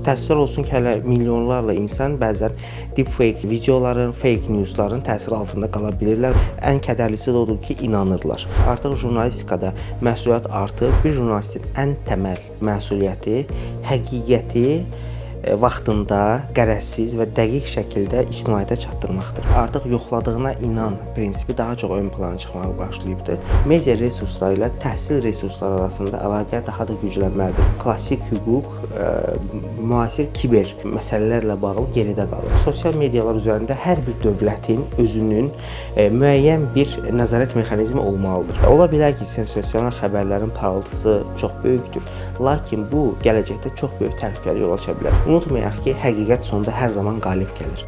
Təəssüflər olsun ki, hələ milyonlarla insan bəzən deepfake videoların, fake newsların təsiri altında qala bilirlər. Ən kədərlisi də odur ki, inanırlar. Artıq jurnalistikada məsuliyyət artıb. Bir jurnalistin ən təməl məsuliyyəti həqiqəti vaxtında, qərəzsiz və dəqiq şəkildə ictimaiyyətə çatdırmaqdır. Artıq yoxladığına inan prinsipi daha çox ön plana çıxmağa başlayıbdır. Media resursları ilə təhsil resursları arasında əlaqə daha da güclənməlidir. Klassik hüquq, müasir kiber məsələlərlə bağlı geridə qalır. Sosial medialar üzərində hər bir dövlətin özünün müəyyən bir nəzarət mexanizmi olmalıdır. Ola bilər ki, sensasiyanal xəbərlərin parıltısı çox böyükdür, lakin bu gələcəkdə çox böyük təhlükəli yol aça bilər. Unutmayaq ki, həqiqət sonunda hər zaman qalib gəlir.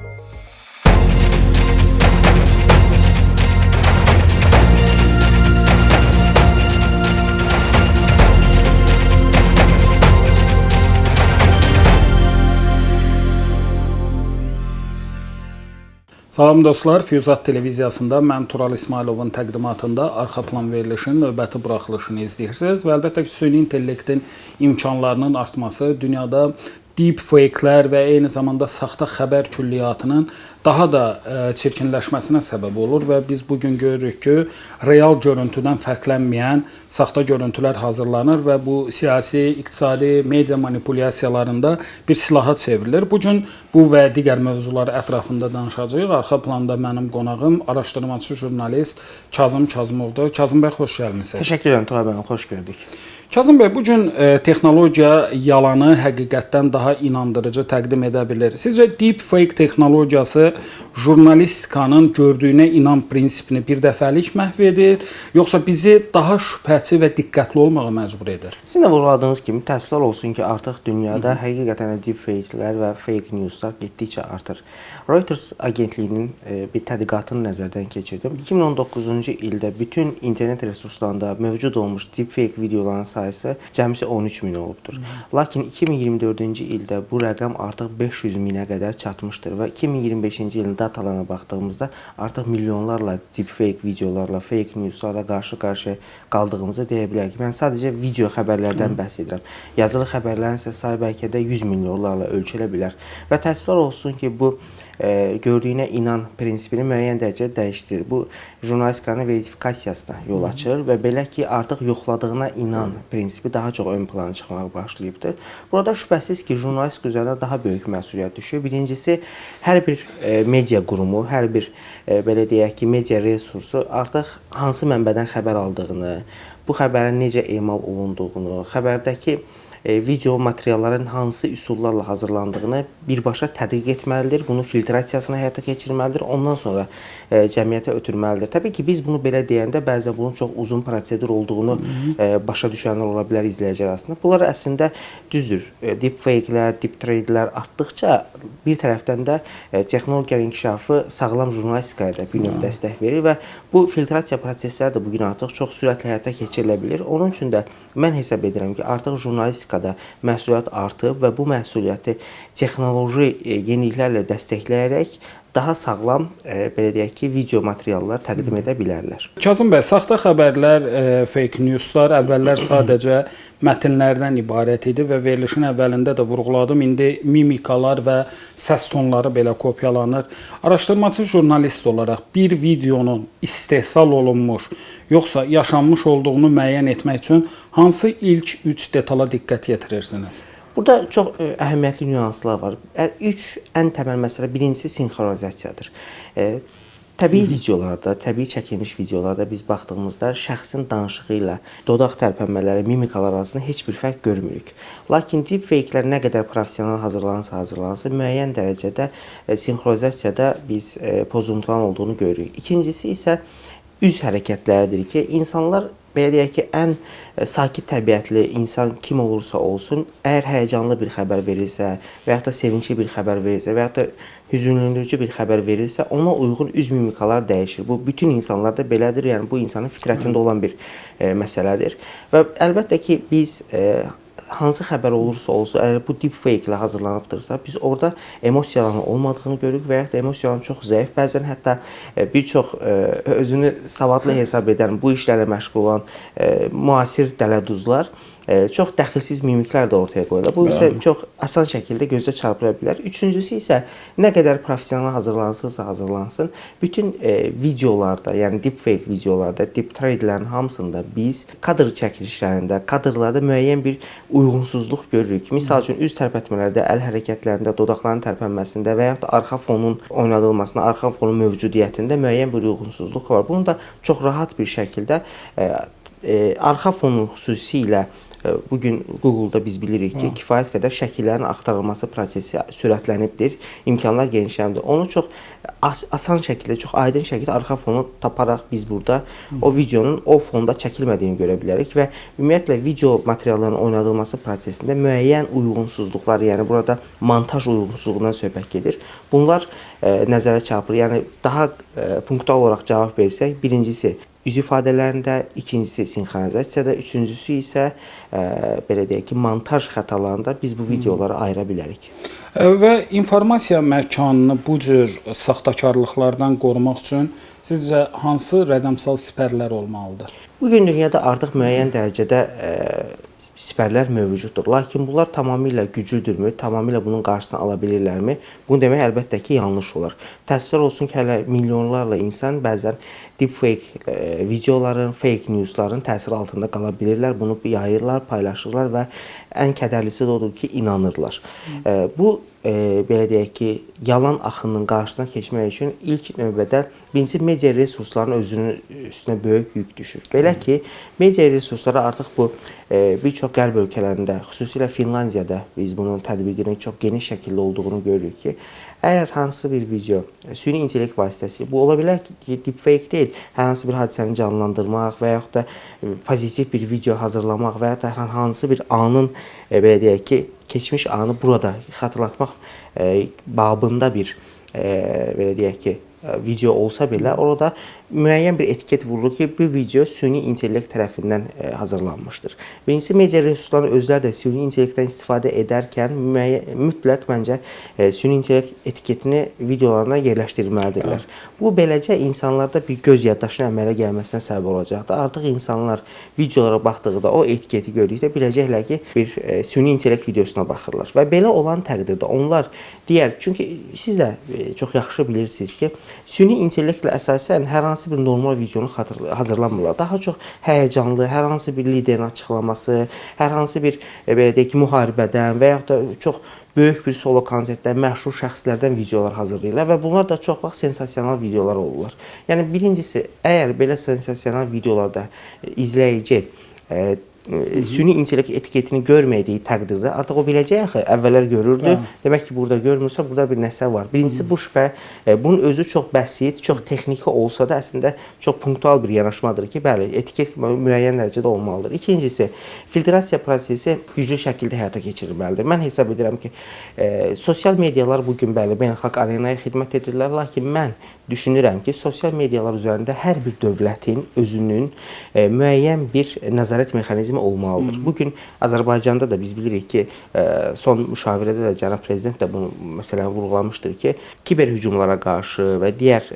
Salam dostlar, Füyuzat televiziyasında mən Tural İsmayılovun təqdimatında arxa plan verilişinin növbəti buraxılışını izləyirsiniz və əlbəttə ki, süni intellektin imkanlarının artması dünyada deepfake-lər və eyni zamanda saxta xəbər külliyyatının daha da çirkinləşməsinə səbəb olur və biz bugün görürük ki, real görüntüdən fərqlənməyən saxta görüntülər hazırlanır və bu siyasi, iqtisadi, media manipulyasiyalarında bir silaha çevrilir. Bugün bu və digər mövzular ətrafında danışacağıq. Arxa planda mənim qonağım araşdırmacı jurnalist Kazım Kazımovdur. Kazım bəy, xoş gəlmisiniz. Təşəkkür edirəm Tural bəy, xoş gördük. Kazım bəy, bugün texnologiya yalanı həqiqətdən daha inandırıcı təqdim edə bilir. Sizcə deepfake texnologiyası jurnalistikanın gördüyünə inan prinsipini bir dəfəlik məhv edir, yoxsa bizi daha şübhəçi və diqqətli olmağa məcbur edir? Sizin də vurguladığınız kimi təəssüflər olsun ki, artıq dünyada həqiqətən deepfake-lər və fake newslar getdikcə artır. Reuters agentliyinin bir tədqiqatını nəzərdən keçirdim. 2019-cu ildə bütün internet resurslarında mövcud olmuş deepfake videoların sayısı cəmsi 13 min olubdur. Lakin 2024-cü ildə bu rəqəm artıq 500 minə qədər çatmışdır və 2025-ci ilin datalarına baxdığımızda artıq milyonlarla deepfake videolarla, fake newslarla qarşı-qarşıya qaldığımızı deyə bilərik. Mən sadəcə video xəbərlərdən bəhs edirəm. Yazılı xəbərlərin isə sayı bəlkə də 100 milyonlarla ölçülə bilər. Və təəssüflər olsun ki, bu gördüyünə inan prinsipini müəyyən dərəcədə dəyişdirir. Bu jurnalistikanın verifikasiyasına yol açır və belə ki, artıq yoxladığına inan prinsipi daha çox ön plana çıxmağa başlayıbdır. Burada şübhəsiz ki, jurnalistika üzərində daha böyük məsuliyyət düşür. Birincisi, hər bir media qurumu, hər bir belə deyək ki, media resursu artıq hansı mənbədən xəbər aldığını, bu xəbərin necə emal olunduğunu, xəbərdəki video materialların hansı üsullarla hazırlandığını birbaşa tədqiq etməlidir, bunu filtrasiyasını həyata keçirməlidir, ondan sonra cəmiyyətə ötürməlidir. Təbii ki, biz bunu belə deyəndə bəzən bunun çox uzun prosedur olduğunu başa düşənlər ola bilər izləyicilər arasında. Bunlar əslində düzdür. Deepfake-lər, deep trade-lər artdıqca bir tərəfdən də texnologiya inkişafı sağlam jurnalistikaya da bir növ dəstək verir və bu filtrasiya prosesləri də bugün artıq çox sürətlə həyata keçirilə bilir. Onun üçün də mən hesab edirəm ki, artıq jurnalistikada məsuliyyət artıb və bu məsuliyyəti texnoloji yeniliklərlə dəstəkləyərək daha sağlam, belə deyək ki, video materiallar təqdim edə bilərlər. Kazım bəy, saxta xəbərlər, fake newslar əvvəllər sadəcə mətnlərdən ibarət idi və verilişin əvvəlində də vurğuladım. İndi mimikalar və səs tonları belə kopyalanır. Araşdırmacı jurnalist olaraq bir videonun istehsal olunmuş, yoxsa yaşanmış olduğunu müəyyən etmək üçün hansı ilk 3 detala diqqət yetirirsiniz? Burada çox əhəmiyyətli nüanslar var. Üç ən təməl məsələ birincisi sinxronizasiyadır. Təbii videolarda, təbii çəkilmiş videolarda biz baxdığımızda şəxsin danışığı ilə dodaq tərpənmələri, mimikalar arasında heç bir fərq görmürük. Lakin deepfake-lər nə qədər professional hazırlansın, müəyyən dərəcədə sinxronizasiyada biz pozuntuların olduğunu görürük. İkincisi isə üz hərəkətləridir ki, insanlar belə deyək ki, ən sakit təbiətli insan kim olursa olsun, əgər həyəcanlı bir xəbər verirsə və yaxud da sevincli bir xəbər verirsə və yaxud da hüzünlendirici bir xəbər verirsə, ona uyğun üz mimikalar dəyişir. Bu bütün insanlarda belədir, yəni bu insanın fitrətində olan bir məsələdir. Və əlbəttə ki, biz hansı xəbər olursa olsun, əgər bu deepfake ilə hazırlanıbdırsa, biz orada emosiyaların olmadığını görürük və yaxud da emosiyaların çox zəif, bəzən hətta bir çox özünü savadlı hesab edən, bu işlərlə məşğul olan müasir dələduzlar çox dəxilsiz mimiklər də ortaya qoyurlar. Bu isə çox asan şəkildə gözə çarpıra bilər. Üçüncüsü isə nə qədər professional hazırlansınsa hazırlansın, bütün videolarda, yəni deepfake videolarda, deep trade'lərin hamısında biz kadr çəkilişlərində, kadrlarda müəyyən bir uyğunsuzluq görürük. Misal üçün üz tərpətmələrdə, əl hərəkətlərində, dodaqların tərpənməsində və yaxud da arxa fonun oynadılmasında, arxa fonun mövcudiyyətində müəyyən bir uyğunsuzluq var. Bunu da çox rahat bir şəkildə arxa fonun xüsusilə bugün Google-da biz bilirik ki, kifayət qədər şəkillərin axtarılması prosesi sürətlənibdir, imkanlar genişlənibdir. Onu çox asan şəkildə, çox aydın şəkildə arxa fonu taparaq biz burada o videonun o fonda çəkilmədiyini görə bilərik və ümumiyyətlə video materiallarının oynadılması prosesində müəyyən uyğunsuzluqlar, yəni burada montaj uyğunsuzluğundan söhbət gedir. Bunlar nəzərə çarpır. Yəni daha punktual olaraq cavab versək, birincisi üz ifadələrində, ikincisi sinxronizasiyada, üçüncüsü isə belə deyək ki, montaj xətalarında biz bu videoları ayıra bilərik. Və informasiya məkanını bu cür saxtakarlıqlardan qorumaq üçün sizcə hansı rəqəmsal sipərlər olmalıdır? Bugün dünyada artıq müəyyən dərəcədə sipərlər mövcuddur. Lakin bunlar tamamilə güclüdürmü? Tamamilə bunun qarşısını ala bilirlərmi? Bunu demək əlbəttə ki, yanlış olar. Təəssüflər olsun ki, hələ milyonlarla insan bəzən deepfake videoların, fake newsların təsiri altında qala bilirlər. Bunu yayırlar, paylaşırlar və ən kədərlisi də odur ki, inanırlar. Bu belə deyək ki, yalan axınının qarşısına keçmək üçün ilk növbədə birinci media resurslarının özünün üstünə böyük yük düşür. Belə ki, media resursları artıq bu bir çox qərb ölkələrində, xüsusilə Finlandiyada biz bunun tətbiqinin çox geniş şəkildə olduğunu görürük ki, əgər hansı bir video süni intellekt vasitəsilə, bu ola bilər ki, deepfake deyil, hər hansı bir hadisəni canlandırmaq və yaxud da pozitiv bir video hazırlamaq və yaxud da hər hansı bir anın belə deyək ki, keçmiş anı burada xatırlatmaq babında bir belə deyək ki, video olsa belə orada müəyyən bir etiket vurulur ki, bu video süni intellekt tərəfindən hazırlanmışdır. Birincisi, media resurslarının özləri də süni intellektdən istifadə edərkən mütləq məncə süni intellekt etiketini videolarına yerləşdirməlidirlər. Bu beləcə insanlarda bir göz yaddaşına əmələ gəlməsinə səbəb olacaqdır. Artıq insanlar videolara baxdıqda o etiketi gördükdə biləcəklər ki, bir süni intellekt videosuna baxırlar və belə olan təqdirdə onlar digər, çünki siz də çox yaxşı bilirsiniz ki, süni intellektlə əsasən hər hansı bir normal videonu hazırlamırlar. Daha çox həyəcanlı, hər hansı bir liderin açıqlaması, hər hansı bir belə deyək ki, müharibədən və yaxud da çox böyük bir solo konsertdən, məşhur şəxslərdən videolar hazırlayırlar və bunlar da çox vaxt sensasional videolar olurlar. Yəni birincisi, əgər belə sensasional videolarda izləyici süni intellekt etiketini görmədiyi təqdirdə artıq o biləcək axı, əvvəllər görürdü. Demək ki, burada görmürsə, burada bir nəsə var. Birincisi bu şübhə, bunun özü çox bəsit, çox texniki olsa da əslində çox punktual bir yanaşmadır ki, bəli, etiket müəyyən dərəcədə olmalıdır. İkincisi, filtrasiya prosesi güclü şəkildə həyata keçirilməlidir. Mən hesab edirəm ki, sosial medialar bugün bəli, beynəlxalq arenaya xidmət edirlər, lakin mən düşünürəm ki, sosial medialar üzərində hər bir dövlətin özünün müəyyən bir nəzarət mexanizmi olmalıdır. Bugün Azərbaycanda da biz bilirik ki, son müşavirədə də cənab prezident də bunu məsələn vurğulamışdır ki, kiber hücumlara qarşı və digər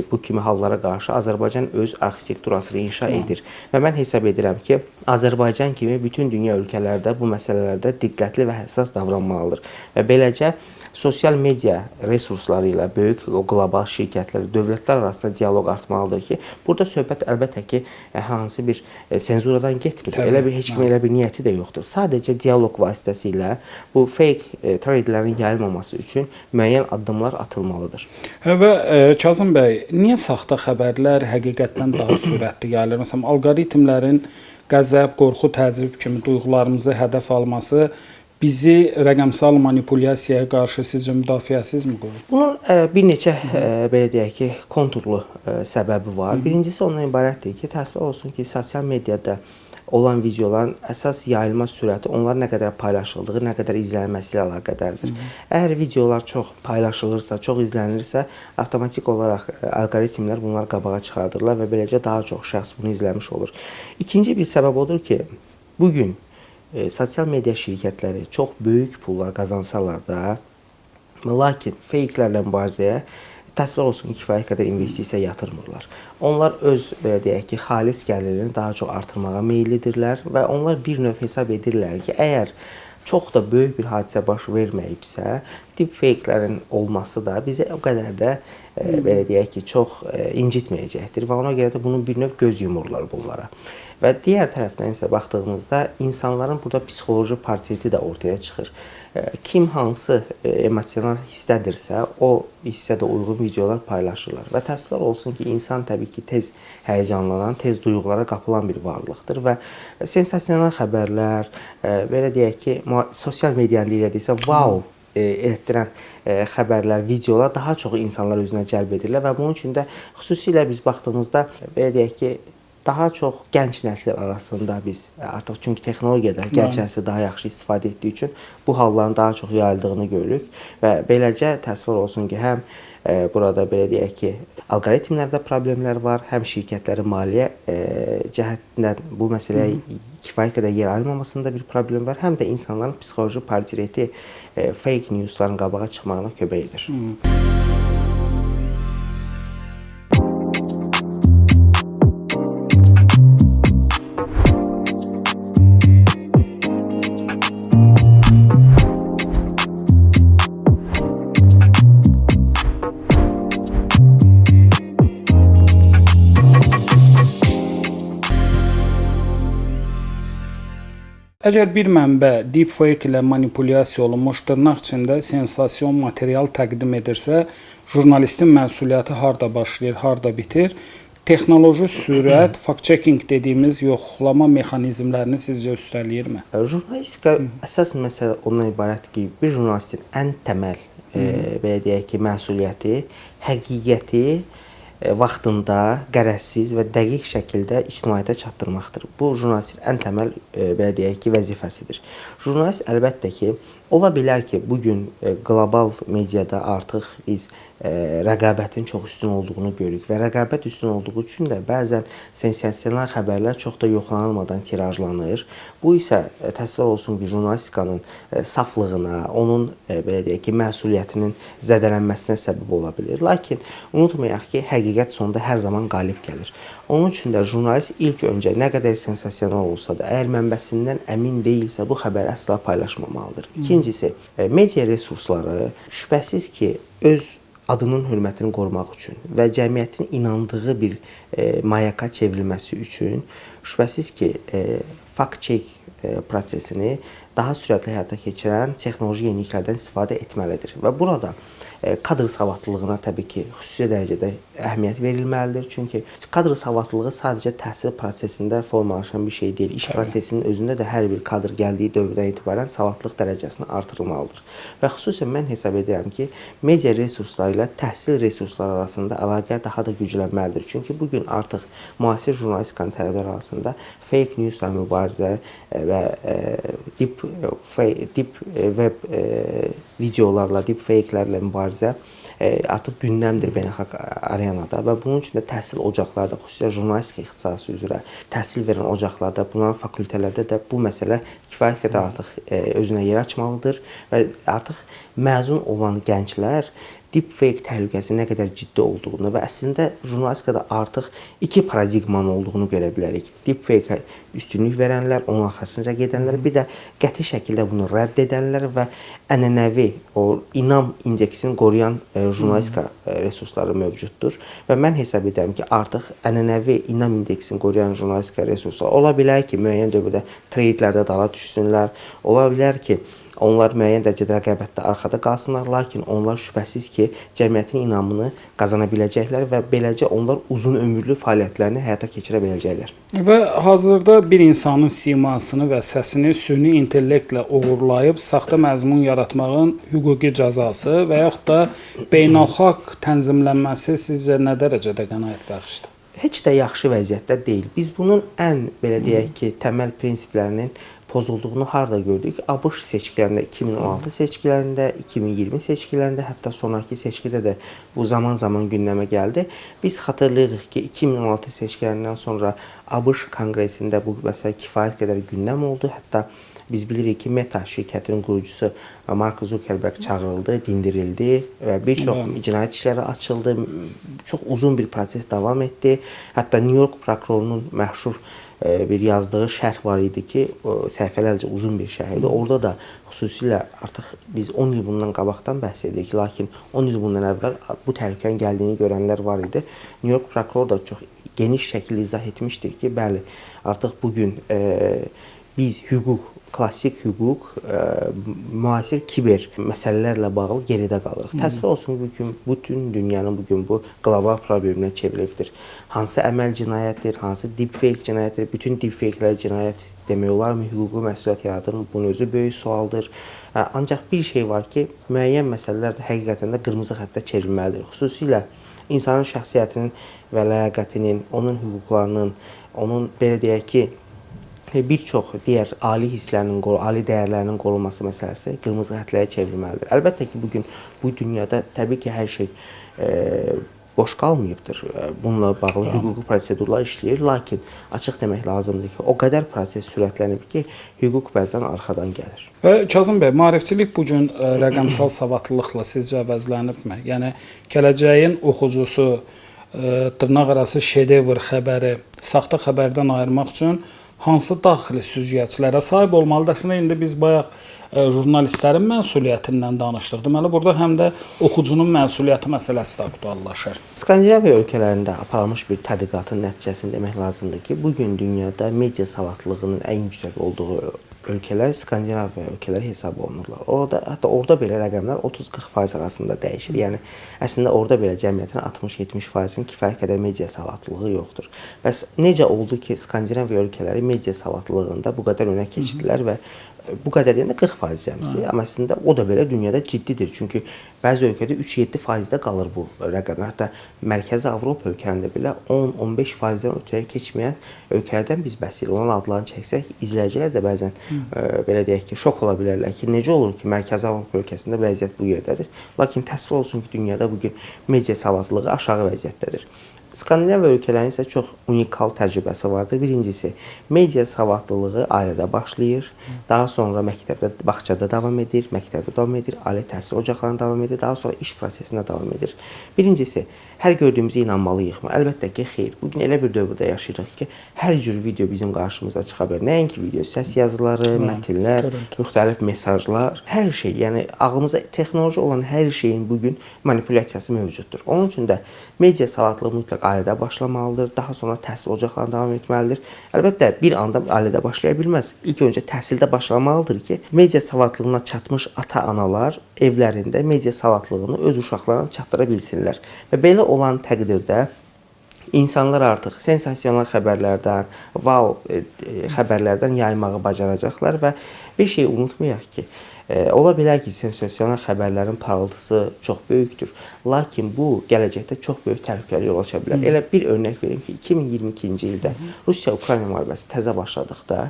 bu kimi hallara qarşı Azərbaycan öz arxitekturasını inşa edir. Və mən hesab edirəm ki, Azərbaycan kimi bütün dünya ölkələrdə bu məsələlərdə diqqətli və həssas davranmalıdır. Və beləcə sosial media resursları ilə böyük qlobal şirkətlər, dövlətlər arasında dialoq artmalıdır ki, burada söhbət əlbəttə ki, hər hansı bir senzuradan getmir. Elə bir heç kimin elə bir niyyəti də yoxdur. Sadəcə dialoq vasitəsilə bu fake tradelərin yayılmaması üçün müəyyən addımlar atılmalıdır. Və Kazım bəy, niyə saxta xəbərlər həqiqətdən daha sürətli yayılır? Məsələn, alqoritmlərin qəzəb, qorxu, təəccüb kimi duyğularımızı hədəf alması bizi rəqəmsal manipulyasiyaya qarşı sizcə müdafiəsizmi qoyur? Bunun bir neçə belə deyək ki, konturlu səbəbi var. Birincisi ondan ibarətdir ki, təəssüf olsun ki, sosial mediada olan videoların əsas yayılma sürəti onlar nə qədər paylaşıldığı, nə qədər izlənməsi ilə əlaqədardır. Əgər videolar çox paylaşılırsa, çox izlənirsə, avtomatik olaraq alqoritmlər bunları qabağa çıxardırlar və beləcə daha çox şəxs bunu izləmiş olur. İkinci bir səbəb odur ki, bugün sosial media şirkətləri çox böyük pullar qazansalar da, lakin fakelərlə mübarizəyə təəssüf olsun ki, kifayət qədər investisiya yatırmırlar. Onlar öz belə deyək ki, xalis gəlirini daha çox artırmağa meyllidirlər və onlar bir növ hesab edirlər ki, əgər çox da böyük bir hadisə baş verməyibsə, deepfake-lərin olması da bizə o qədər də belə deyək ki, çox incitməyəcəkdir və ona görə də bunun bir növ göz yumurlar bunlara. Və digər tərəfdən isə baxdığımızda insanların burada psixoloji portreti də ortaya çıxır. Kim hansı emosional hissədirsə, o hissədə uyğun videolar paylaşırlar. Və təəssüflər olsun ki, insan təbii ki, tez həyəcanlanan, tez duyğulara qapılan bir varlıqdır və sensasional xəbərlər, belə deyək ki, sosial medianın deyilədiksə, wow etdirən xəbərlər, videolar daha çox insanlar özünə cəlb edirlər və bunun üçün də xüsusilə biz baxdığımızda belə deyək ki, daha çox gənc nəsil arasında biz artıq çünki texnologiyada gənc nəsil daha yaxşı istifadə etdiyi üçün bu halların daha çox yayıldığını görürük və beləcə təsvir olsun ki, həm burada belə deyək ki, alqoritmlərdə problemlər var, həm şirkətlərin maliyyə cəhətindən bu məsələyə kifayət qədər yer almamasında bir problem var, həm də insanların psixoloji portreti fake newsların qabağa çıxmağına kömək edir. Əgər bir mənbə deepfake ilə manipulyasiya olunmuş dırnaq içində sensasiyon material təqdim edirsə, jurnalistin məsuliyyəti harda başlayır, harda bitir? Texnoloji sürət, fact-checking dediyimiz yoxlama mexanizmlərini sizcə üstələyirmi? Jurnalistika əsas məsələ ondan ibarətdir ki, bir jurnalistin ən təməl belə deyək ki, məsuliyyəti, həqiqəti vaxtında, qərəzsiz və dəqiq şəkildə ictimaiyyətə çatdırmaqdır. Bu jurnalistin ən təməl belə deyək ki, vəzifəsidir. Jurnalist əlbəttə ki, ola bilər ki, bu gün qlobal mediada artıq biz rəqabətin çox üstün olduğunu görürük və rəqabət üstün olduğu üçün də bəzən sensasional xəbərlər çox da yoxlanılmadan tirajlanır. Bu isə təsvir olsun ki, jurnalistikanın saflığına, onun belə deyək ki, məsuliyyətinin zədələnməsinə səbəb ola bilər. Lakin unutmayaq ki, həqiqət sonunda hər zaman qalib gəlir. Onun üçün də jurnalist ilk öncə nə qədər sensasional olsa da, əgər mənbəsindən əmin deyilsə, bu xəbəri əsla paylaşmamalıdır. İkincisi, media resursları şübhəsiz ki, öz adının hörmətini qorumaq üçün və cəmiyyətin inandığı bir mayaka çevrilməsi üçün şübhəsiz ki, fact-check prosesini daha sürətli həyata keçirən texnoloji yeniliklərdən istifadə etməlidir. Və burada kadr savadlılığına təbii ki, xüsusi dərəcədə əhəmiyyət verilməlidir. Çünki kadr savadlılığı sadəcə təhsil prosesində formalaşan bir şey deyil. İş prosesinin özündə də hər bir kadr gəldiyi dövrdən etibarən savadlılıq dərəcəsini artırılmalıdır. Və xüsusən mən hesab edirəm ki, media resursları ilə təhsil resursları arasında əlaqə daha da güclənməlidir. Çünki bugün artıq müasir jurnalistikanın tələbələri arasında fake newsla mübarizə və deep web videolarla, deepfake-lərlə mübarizə artıq gündəmdir beynəlxalq arenada və bunun üçün də təhsil ocaqları da, xüsusilə jurnalistika ixtisası üzrə təhsil verən ocaqlarda, bunların fakültələrdə də bu məsələ kifayət qədər artıq özünə yer açmalıdır və artıq məzun olan gənclər deepfake təhlükəsi nə qədər ciddi olduğunu və əslində jurnalistikada artıq iki paradigmanın olduğunu görə bilərik. Deepfake-ə üstünlük verənlər, onun arxasınca gedənlər, bir də qəti şəkildə bunu rədd edənlər və ənənəvi o inam indeksini qoruyan jurnalistika resursları mövcuddur. Və mən hesab edirəm ki, artıq ənənəvi inam indeksini qoruyan jurnalistika resursları ola bilər ki, müəyyən dövrdə trendlərdə dala düşsünlər, ola bilər ki, onlar müəyyən dərəcədə rəqabətdə arxada qalsınlar, lakin onlar şübhəsiz ki, cəmiyyətin inamını qazana biləcəklər və beləcə onlar uzun ömürlü fəaliyyətlərini həyata keçirə biləcəklər. Və hazırda bir insanın simasını və səsini süni intellektlə uğurlayıb saxta məzmun yaratmağın hüquqi cəzası və yaxud da beynəlxalq tənzimlənməsi sizcə nə dərəcədə qənaət bəxşdir? Heç də yaxşı vəziyyətdə deyil. Biz bunun ən, belə deyək ki, təməl prinsiplərinin pozulduğunu harda gördük? ABŞ seçkilərində, 2016 seçkilərində, 2020 seçkilərində, hətta sonraki seçkidə də bu zaman-zaman gündəmə gəldi. Biz xatırlayırıq ki, 2016 seçkilərindən sonra ABŞ konqresində bu məsələ kifayət qədər gündəm oldu. Hətta Biz bilirik ki Meta şirkətinin qurucusu Mark Zuckerberg çağırıldı, dindirildi və bir çox cinayət işləri açıldı. Çox uzun bir proses davam etdi. Hətta New York prokurorunun məşhur bir yazdığı şərh var idi ki, səhifələrcə uzun bir şərh idi. Orada da xüsusilə artıq biz 10 il bundan qabaqdan bəhs edirik, lakin 10 il bundan əvvəl bu təhlükənin gəldiyini görənlər var idi. New York prokuroru da çox geniş şəkildə izah etmişdir ki, bəli, artıq bugün biz hüquq, klassik hüquq, müasir kiber məsələlərlə bağlı geridə qalırıq. Təəssüf olsun ki, bütün dünyanın bugün bu qlobal probleminə çevrilibdir. Hansı əməl cinayətdir, hansı deepfake cinayətdir, bütün deepfakelər cinayət demək olarmı, hüquqi məsuliyyət yaradırmı? Bunun özü böyük sualdır. Ancaq bir şey var ki, müəyyən məsələlər də həqiqətən də qırmızı xəttə çevrilməlidir. Xüsusilə insanın şəxsiyyətinin və ləyaqətinin, onun hüquqlarının, onun belə deyək ki, bir çox digər ali hisslərinin, ali dəyərlərinin qorunması məsələsi qırmızı xəttlərə çevrilməlidir. Əlbəttə ki, bugün bu dünyada təbii ki, hər şey boş qalmayıbdır. Bununla bağlı hüquqi prosedurlar işləyir, lakin açıq demək lazımdır ki, o qədər proses sürətlənib ki, hüquq bəzən arxadan gəlir. Və Kazım bəy, maarifçilik bu gün rəqəmsal savadlılıqla sizcə əvəzlənibmi? Yəni gələcəyin oxucusu dırnaqarası şedevr xəbəri saxta xəbərdən ayırmaq üçün hansı daxili süzgəclərə sahib olmalıdır? Əslində indi biz bayaq jurnalistlərin məsuliyyətindən danışdıq. Deməli, burada həm də oxucunun məsuliyyəti məsələsi də aktuallaşır. Skandinaviya ölkələrində aparılmış bir tədqiqatın nəticəsini demək lazımdır ki, bugün dünyada media savadlılığının ən yüksək olduğu ölkələr Skandinaviya ölkələri hesab olunurlar. Hətta orada belə rəqəmlər 30-40% arasında dəyişir. Yəni əslində orada belə cəmiyyətin 60-70%-nin kifayət qədər media savadlılığı yoxdur. Bəs necə oldu ki, Skandinaviya ölkələri media savadlılığında bu qədər önə keçdilər və bu qədər deyəndə 40% cəmsi, amma əslində o da belə dünyada ciddidir. Çünki bəzi ölkədə 3-7%-də qalır bu rəqəmlər. Hətta Mərkəzi Avropa ölkələrində belə 10-15%-dən ötəyə keçməyən ölkələrdən biz bəhs edirik. Onun adlarını çəksək, izləyicilər də bəzən belə deyək ki, şok ola bilərlər ki, necə olur ki, Mərkəzi Avropa ölkəsində vəziyyət bu yerdədir. Lakin təəssüf olsun ki, dünyada bugün media savadlılığı aşağı vəziyyətdədir. Skandinaviya ölkələrinin isə çox unikal təcrübəsi vardır. Birincisi, media savadlılığı ailədə başlayır, daha sonra məktəbdə, bağçada davam edir, məktəbdə davam edir, ali təhsil ocaqlarında davam edir, daha sonra iş prosesində davam edir. Birincisi, hər gördüyümüzə inanmalıyıqmı? Əlbəttə ki, xeyr. Bugün elə bir dövrdə yaşayırıq ki, hər cür video bizim qarşımıza çıxa bilər. Nəinki video, səs yazıları, mətnlər, müxtəlif mesajlar, hər şey, yəni ağlımıza texnoloji olan hər şeyin bugün manipulyasiyası mövcuddur. Onun üçün də media savadlılığı mütləq ailədə başlamalıdır, daha sonra təhsil ocaqlarında davam etməlidir. Əlbəttə, bir anda ailədə başlaya bilməz. İlk öncə təhsildə başlamalıdır ki, media savadlılığına çatmış ata-analar evlərində media savadlılığını öz uşaqlarına çatdıra bilsinlər. Və belə olan təqdirdə insanlar artıq sensasiyalar xəbərlərdən, xəbərlərdən yaymağı bacaracaqlar və bir şey unutmayaq ki, ola bilər ki, sensasiyalar xəbərlərin parıltısı çox böyükdür. Lakin bu, gələcəkdə çox böyük təhlükəli yol aça bilər. Elə bir örnək verim ki, 2022-ci ildə Rusiya-Ukrayna müharibəsi təzə başladıqda,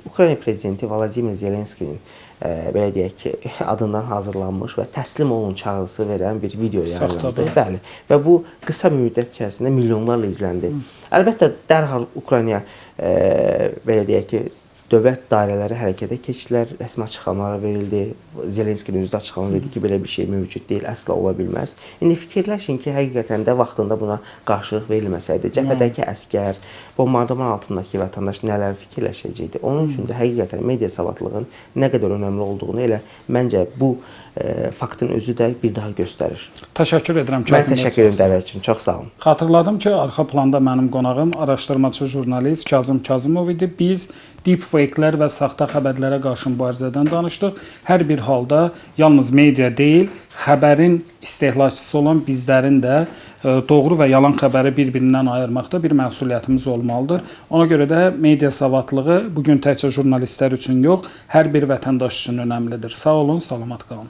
Ukrayna prezidenti Vladimir Zelenskinin belə deyək ki, adından hazırlanmış və təslim olun çağrısı verən bir video yayınlandı. Bəli. Və bu qısa müddət içərisində milyonlarla izləndi. Əlbəttə, dərhal Ukraynaya belə deyək ki, dövlət dairələri hərəkətə keçdilər, rəsmi açıqlamalar verildi. Zelenskinin özü də açıqlama verdi ki, belə bir şey mövcud deyil, əsla ola bilməz. İndi fikirləşin ki, həqiqətən də vaxtında buna qarşılıq verilməsəydi, cəbhədəki əskər, bombardıman altındakı vətəndaş nələr fikirləşəcəkdi. Onun üçün də həqiqətən media savadlılığının nə qədər önəmli olduğunu elə məncə bu faktın özü də bir daha göstərir. Təşəkkür edirəm Kazım bəy. Mən təşəkkür edirəm dəvət üçün. Çox sağ olun. Xatırladım ki, arxa planda mənim qonağım araşdırmacı jurnalist Kazım Kazımov idi. Biz deepfake-lər və saxta xəbərlərə qarşı mübarizədən danışdıq. Hər bir halda yalnız media deyil, xəbərin istehlakçısı olan bizlərin də doğru və yalan xəbəri bir-birindən ayırmaqda bir məsuliyyətimiz olmalıdır. Ona görə də media savadlığı bugün təkcə jurnalistlər üçün yox, hər bir vətəndaş üçün önəmlidir. Sağ olun, salamat qalın.